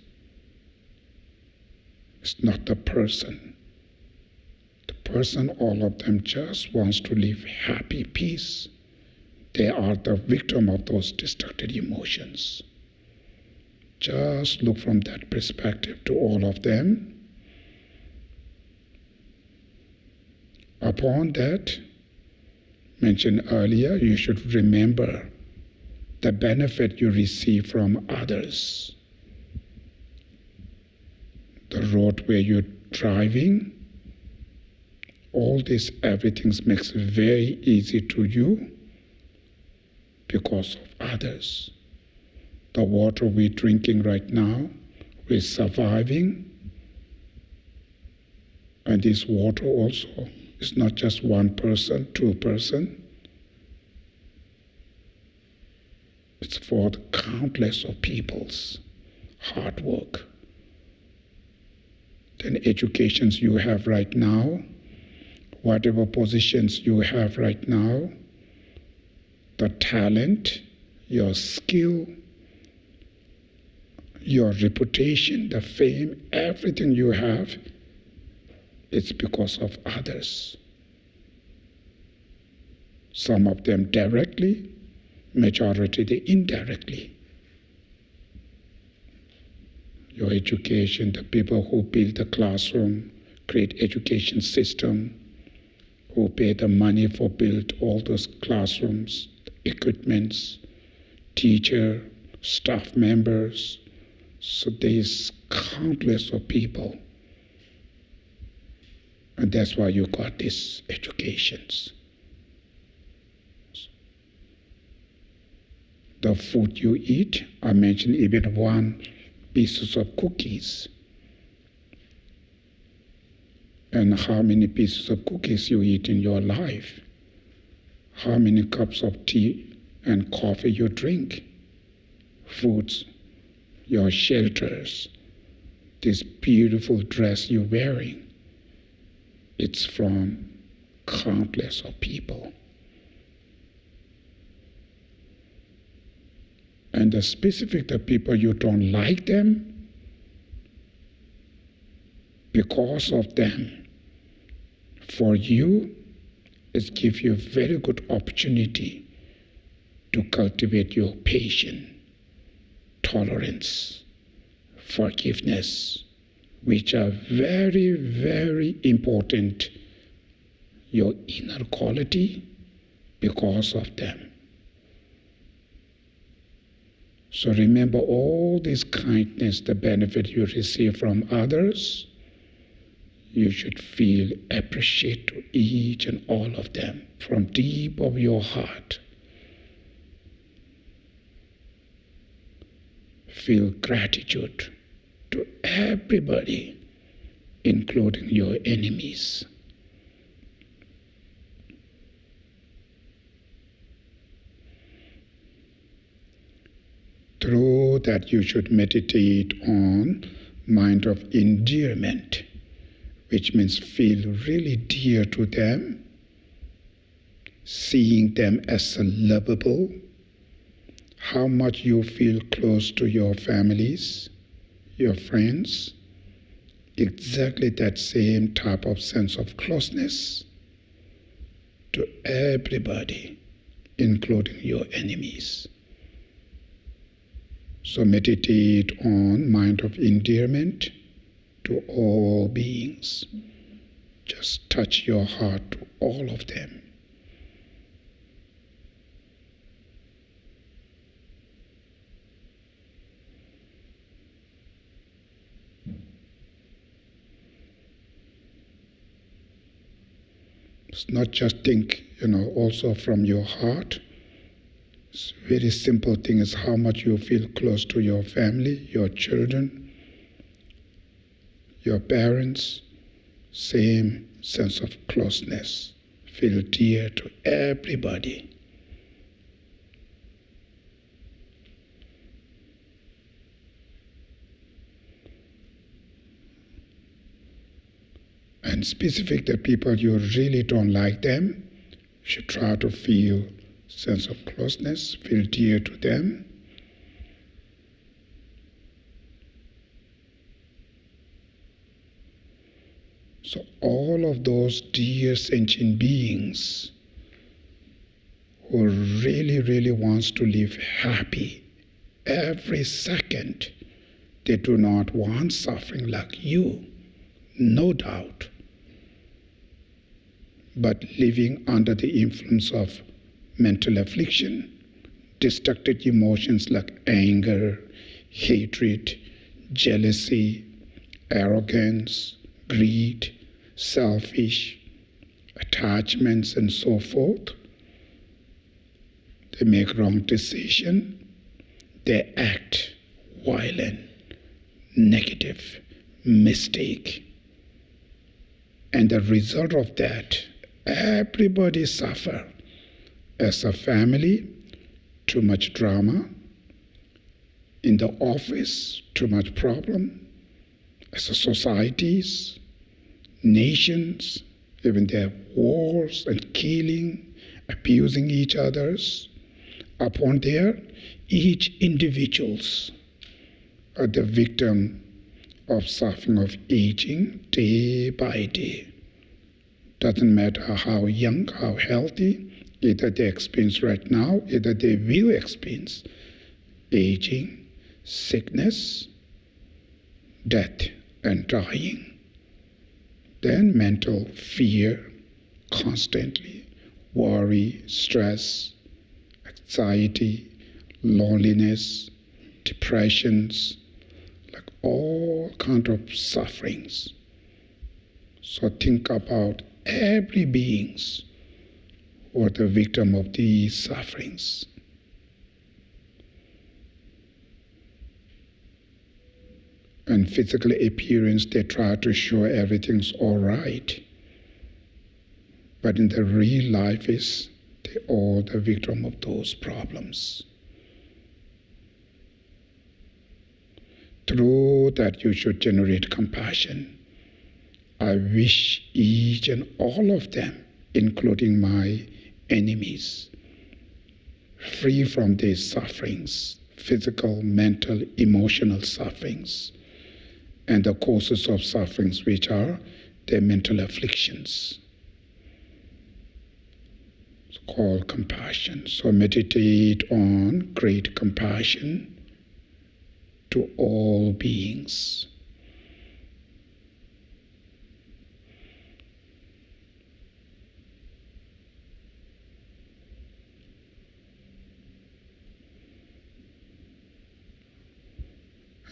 It's not the person. The person, all of them just wants to live happy, peace. They are the victim of those destructive emotions. Just look from that perspective to all of them. Upon that, mentioned earlier, you should remember the benefit you receive from others. The road where you're driving, all this, everything makes very easy to you because of others. The water we're drinking right now, we're surviving. And this water also is not just one person, two person. It's for the countless of people's hard work. Then educations you have right now, whatever positions you have right now, the talent, your skill, your reputation, the fame, everything you have, it's because of others. Some of them directly, majority they indirectly. Your education, the people who build the classroom, create education system, who pay the money for build all those classrooms, equipments, teacher, staff members. So there's countless of people. And that's why you got these educations. The food you eat, I mentioned even one pieces of cookies. And how many pieces of cookies you eat in your life. How many cups of tea and coffee you drink. Foods, your shelters, this beautiful dress you're wearing. It's from countless of people. And the specific the people you don't like them, because of them, for you, it gives you a very good opportunity to cultivate your patience, tolerance, forgiveness, which are very, very important, your inner quality, because of them. So remember all this kindness, the benefit you receive from others, you should feel appreciate to each and all of them from deep of your heart. Feel gratitude to everybody, including your enemies. Through that you should meditate on mind of endearment, which means feel really dear to them, seeing them as lovable, how much you feel close to your families, your friends, exactly that same type of sense of closeness to everybody, including your enemies. So meditate on mind of endearment to all beings. Just touch your heart to all of them. It's not just think, also from your heart. It's a very simple thing is how much you feel close to your family, your children, your parents. Same sense of closeness. Feel dear to everybody. And specific the people you really don't like them, you should try to feel sense of closeness, feel dear to them. So all of those dear sentient beings who really, really wants to live happy every second, they do not want suffering like you, no doubt. But living under the influence of mental affliction, destructive emotions like anger, hatred, jealousy, arrogance, greed, selfish, attachments, and so forth. They make wrong decision. They act violent, negative, mistake. And the result of that, everybody suffer. As a family, too much drama. In the office, too much problem. As a societies, nations, even there wars and killing, abusing each others. Upon there, each individuals are the victim of suffering of aging day by day. Doesn't matter how young, how healthy, either they experience right now, either they will experience aging, sickness, death, and dying. Then mental fear, constantly, worry, stress, anxiety, loneliness, depressions, like all kind of sufferings. So think about every beings who are the victim of these sufferings. And physical appearance, they try to show everything's all right. But in the real life is they're all the victim of those problems. Through that you should generate compassion. I wish each and all of them, including my enemies, free from these sufferings, physical, mental, emotional sufferings, and the causes of sufferings, which are their mental afflictions. It's called compassion. So meditate on great compassion to all beings.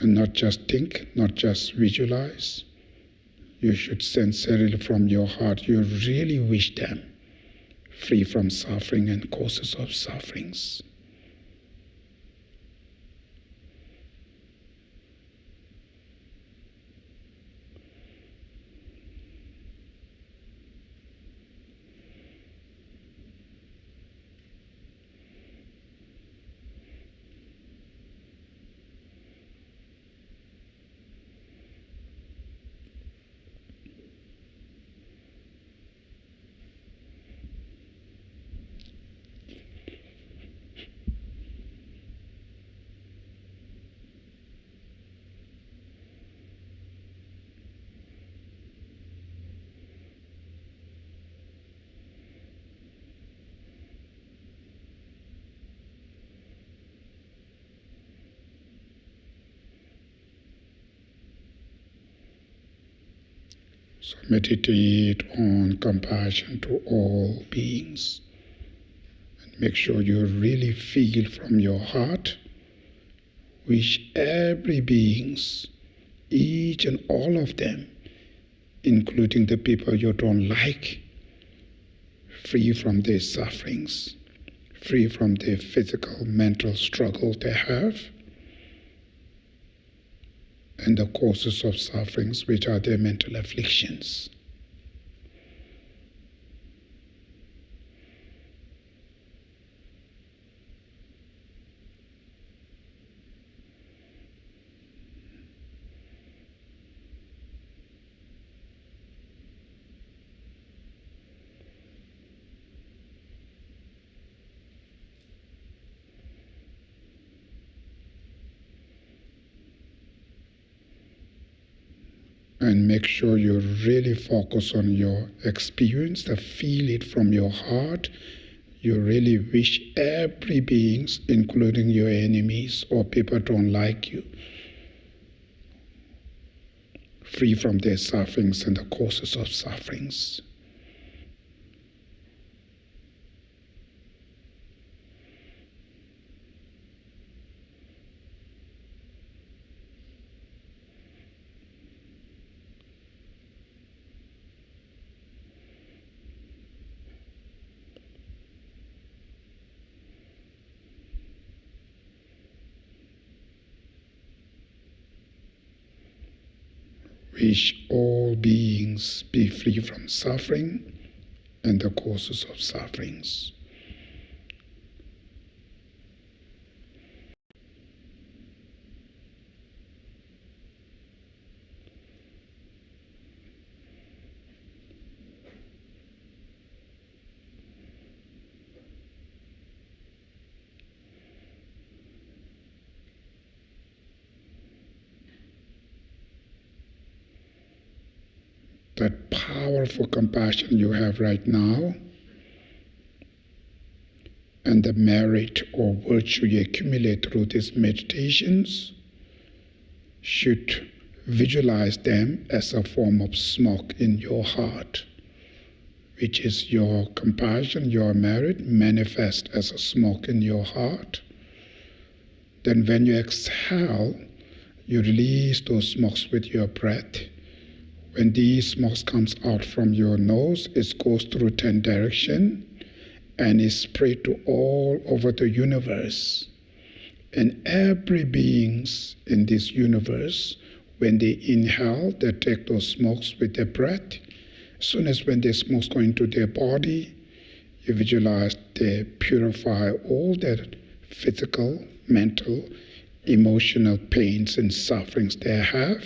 And not just think, not just visualize. You should sincerely from your heart, you really wish them free from suffering and causes of sufferings. So meditate on compassion to all beings. And make sure you really feel from your heart, wish every beings, each and all of them, including the people you don't like, free from their sufferings, free from their physical, mental struggle they have, and the causes of sufferings, which are their mental afflictions. And make sure you really focus on your experience, feel it from your heart. You really wish every being, including your enemies or people don't like you, free from their sufferings and the causes of sufferings. Wish all beings be free from suffering and the causes of sufferings. that powerful compassion you have right now, and the merit or virtue you accumulate through these meditations, should visualize them as a form of smoke in your heart, which is your compassion, your merit, manifest as a smoke in your heart. Then when you exhale, you release those smokes with your breath. When these smokes comes out from your nose, it goes through 10 directions and is spread to all over the universe. And every beings in this universe, when they inhale, they take those smokes with their breath. As soon as when the smokes go into their body, you visualize they purify all their physical, mental, emotional pains and sufferings they have,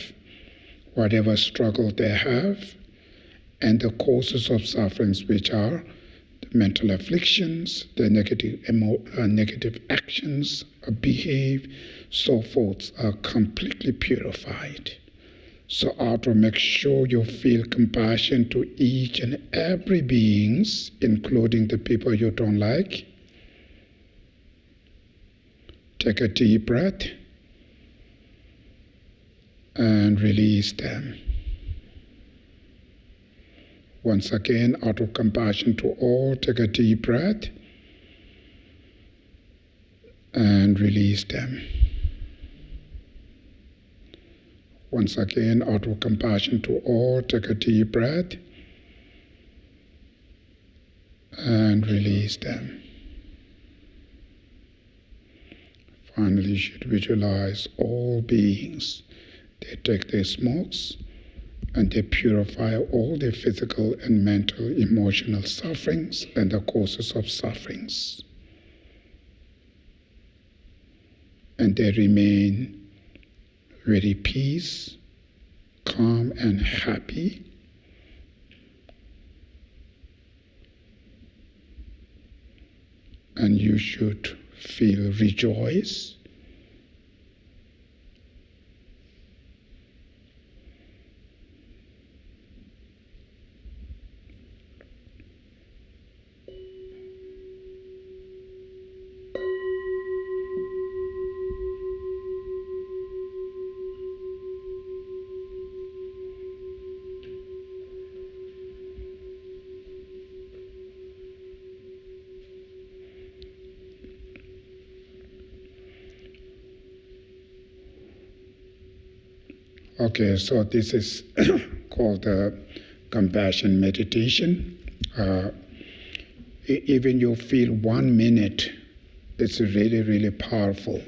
whatever struggle they have, and the causes of sufferings, which are the mental afflictions, the negative actions, behave, so forth, are completely purified. So ought make sure you feel compassion to each and every beings, including the people you don't like. Take a deep breath and release them. Once again, out of compassion to all, take a deep breath and release them. Once again, out of compassion to all, take a deep breath and release them. Finally, you should visualize all beings. They take their smokes and they purify all their physical and mental, emotional sufferings and the causes of sufferings. And they remain very peace, calm and happy. And you should feel rejoice. Okay, so this is called compassion meditation. Even you feel 1 minute, it's really, really powerful.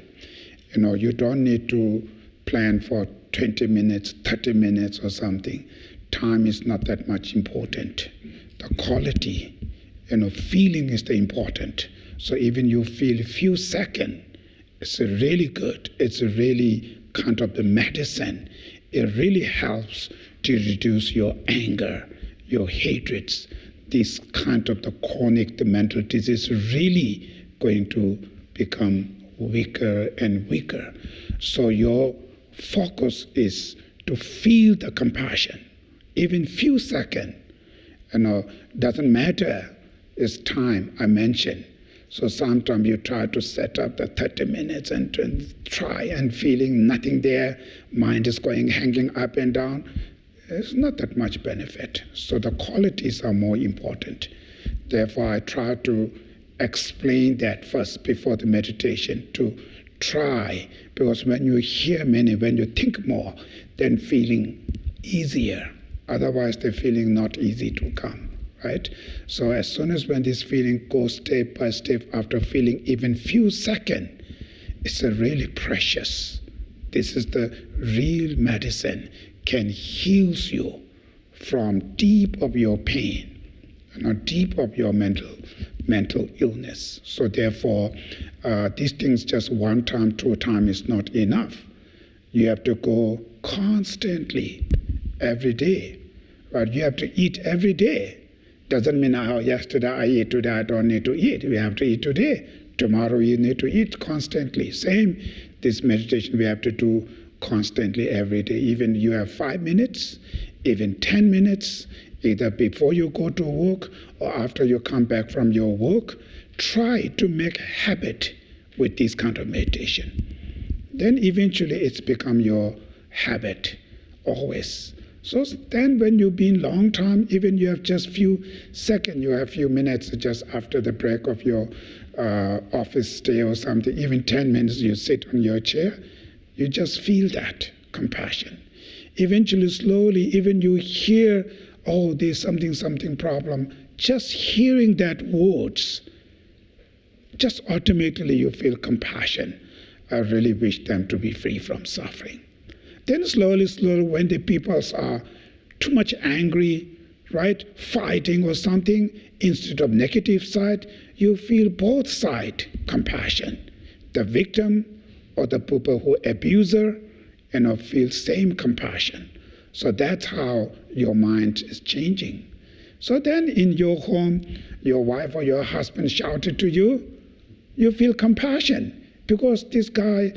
You know, you don't need to plan for 20 minutes, 30 minutes or something. Time is not that much important. The quality, feeling is the important. So even you feel a few seconds, it's really good. It's really kind of the medicine. It really helps to reduce your anger, your hatreds. This kind of the chronic, the mental disease is really going to become weaker and weaker. So your focus is to feel the compassion. Even few seconds, doesn't matter. It's time I mentioned. So sometimes you try to set up the 30 minutes and try and feeling nothing there, mind is going hanging up and down. There's not that much benefit. So the qualities are more important. Therefore, I try to explain that first before the meditation, to try, because when you hear many, when you think more, then feeling easier. Otherwise, the feeling not easy to come. Right? So as soon as when this feeling goes step by step, after feeling even few seconds, it's a really precious. This is the real medicine, can heal you from deep of your pain, deep of your mental illness. So therefore, these things just 1 time, 2 times is not enough. You have to go constantly, every day. Right? You have to eat every day. Doesn't mean, yesterday I ate, today I don't need to eat. We have to eat today. Tomorrow you need to eat constantly. Same, this meditation we have to do constantly every day. Even you have 5 minutes, even 10 minutes, either before you go to work or after you come back from your work. Try to make a habit with this kind of meditation. Then eventually it's become your habit, always. So then when you've been long time, even you have just few seconds, you have few minutes just after the break of your office stay or something, even 10 minutes you sit on your chair, you just feel that compassion. Eventually, slowly, even you hear, oh, there's something problem, just hearing that words, just automatically you feel compassion. I really wish them to be free from suffering. Then slowly, when the people are too much angry, right, fighting or something, instead of negative side, you feel both sides compassion. The victim or the people who abuser, feel same compassion. So that's how your mind is changing. So then in your home, your wife or your husband shouted to you, you feel compassion because this guy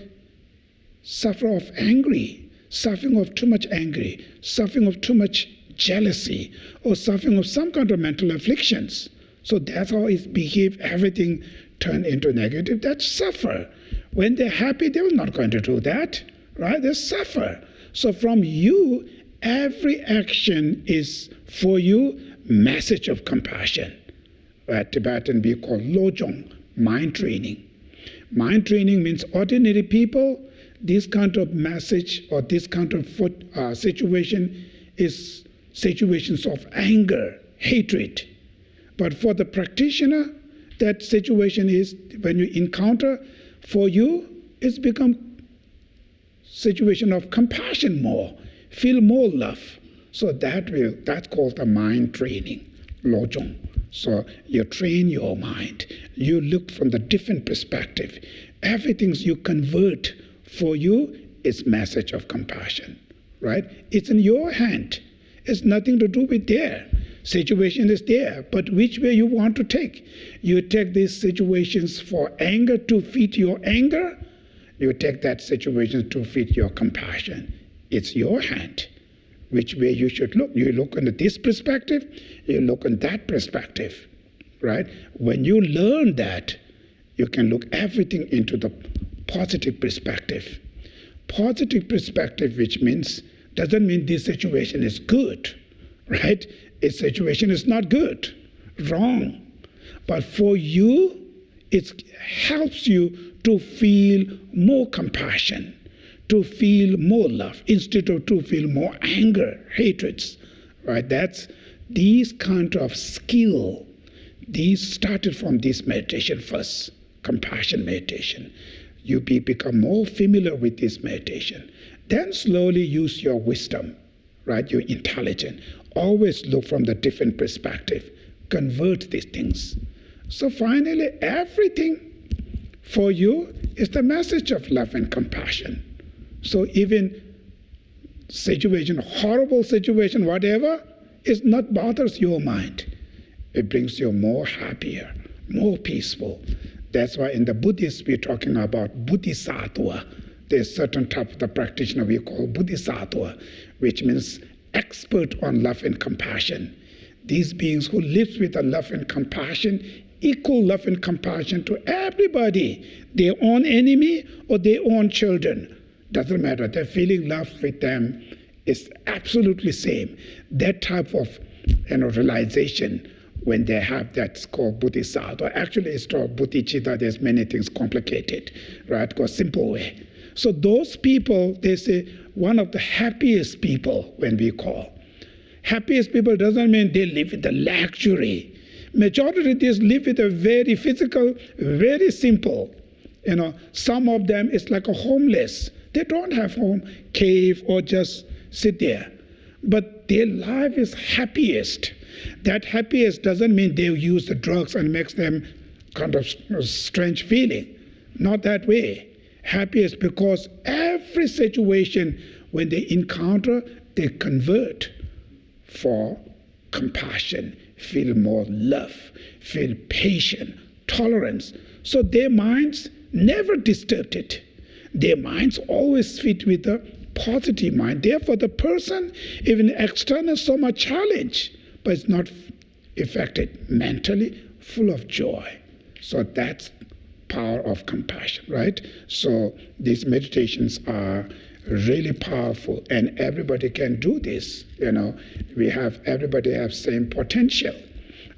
suffer of angry, suffering of too much angry, suffering of too much jealousy, or suffering of some kind of mental afflictions. So that's how it behave, everything turn into negative. That's suffer. When they're happy, they're not going to do that, right? They suffer. So from you, every action is for you message of compassion. Right? Tibetan we call lojong, mind training. Mind training means ordinary people, this kind of message or this kind of situation is situations of anger, hatred. But for the practitioner, that situation is, when you encounter, for you, it's become situation of compassion more, feel more love. So that's called the mind training, lojong. So you train your mind. You look from the different perspective. Everything you convert for you is message of compassion, right? It's in your hand. It's nothing to do with there. Situation is there, but which way you want to take? You take these situations for anger to feed your anger. You take that situation to feed your compassion. It's your hand. Which way you should look. You look on this perspective, you look on that perspective, right? When you learn that, you can look everything into the positive perspective. Positive perspective, which means, doesn't mean this situation is good, right? A situation is not good, wrong. But for you, it helps you to feel more compassion, to feel more love, instead of to feel more anger, hatreds, right? That's these kind of skill. These started from this meditation first, compassion meditation. You become more familiar with this meditation. Then slowly use your wisdom, right? Your intelligence. Always look from the different perspective. Convert these things. So finally, everything for you is the message of love and compassion. So even situation, horrible situation, whatever, it not bothers your mind. It brings you more happier, more peaceful. That's why in the Buddhists we're talking about bodhisattva. There's certain type of the practitioner we call bodhisattva, which means expert on love and compassion. These beings who live with a love and compassion, equal love and compassion to everybody, their own enemy or their own children. Doesn't matter. They're feeling love with them is absolutely same. That type of realization, when they have that's called bodhisattva. Actually, it's called bodhicitta. There's many things complicated, right? Go simple way. So those people, they say, one of the happiest people when we call. Happiest people doesn't mean they live with the luxury. Majority of these live with a very physical, very simple. Some of them is like a homeless. They don't have home, cave, or just sit there. But their life is happiest. That happiest doesn't mean they use the drugs and makes them kind of strange feeling. Not that way. Happiest because every situation when they encounter, they convert for compassion, feel more love, feel patience, tolerance. So their minds never disturbed it. Their minds always fit with the positive mind. Therefore, the person, even external, so much challenge, but it's not affected mentally, full of joy. So that's power of compassion, right? So these meditations are really powerful, and everybody can do this. Everybody has same potential.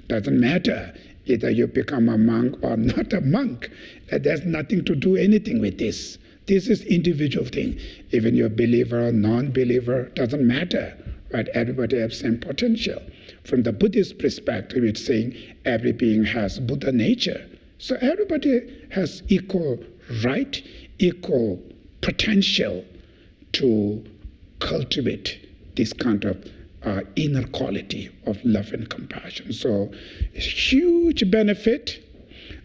Doesn't matter either you become a monk or not a monk. There's nothing to do anything with this. This is individual thing. Even you're a believer or non-believer, doesn't matter, right? Everybody has same potential. From the Buddhist perspective, it's saying every being has Buddha nature. So everybody has equal right, equal potential to cultivate this kind of inner quality of love and compassion. So it's huge benefit,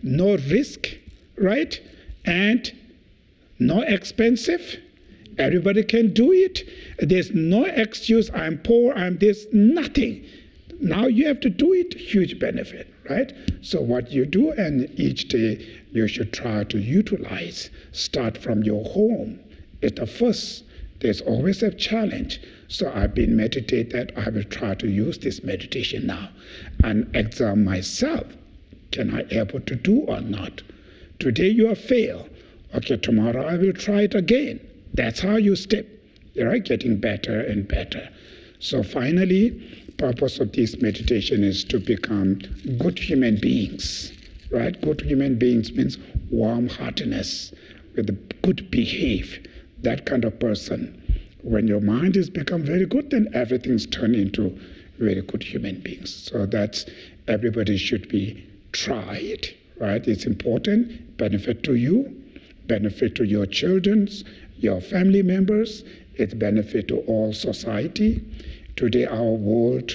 no risk, right? And no expensive. Everybody can do it. There's no excuse, I'm poor, I'm this, nothing. Now you have to do it, huge benefit, right? So what you do, and each day you should try to utilize, start from your home. It's the first. There's always a challenge. So I've been meditating. I will try to use this meditation now and examine myself. Can I able to do or not? Today you have failed. Okay, tomorrow I will try it again. That's how you step. You're getting better and better. So finally, purpose of this meditation is to become good human beings, right? Good human beings means warm-heartedness, with a good behave, that kind of person. When your mind is become very good, then everything's turned into very good human beings. So that's, everybody should be tried, right? It's important, benefit to you, benefit to your children, your family members, it's benefit to all society. Today our world,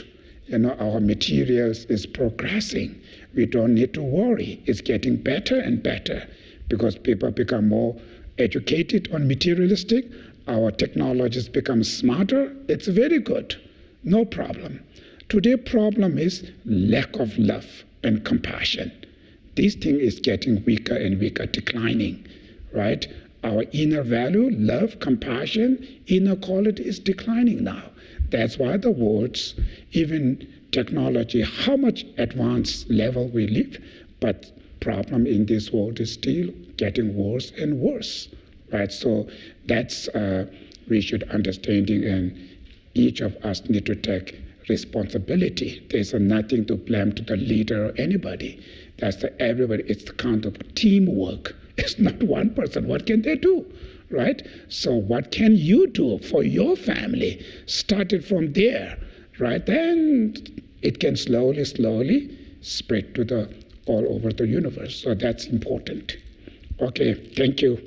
our materials is progressing. We don't need to worry. It's getting better and better because people become more educated on materialistic. Our technologies become smarter. It's very good. No problem. Today's problem is lack of love and compassion. This thing is getting weaker and weaker, declining, right? Our inner value, love, compassion, inner quality is declining now. That's why the world's, even technology, how much advanced level we live, but problem in this world is still getting worse and worse, right? So that's, we should understanding, and each of us need to take responsibility. There's nothing to blame to the leader or anybody. That's everybody. It's the kind of teamwork. It's not one person. What can they do, right? So what can you do for your family? Start it from there, right? Then it can slowly, slowly spread to the all over the universe. So that's important. Okay, thank you.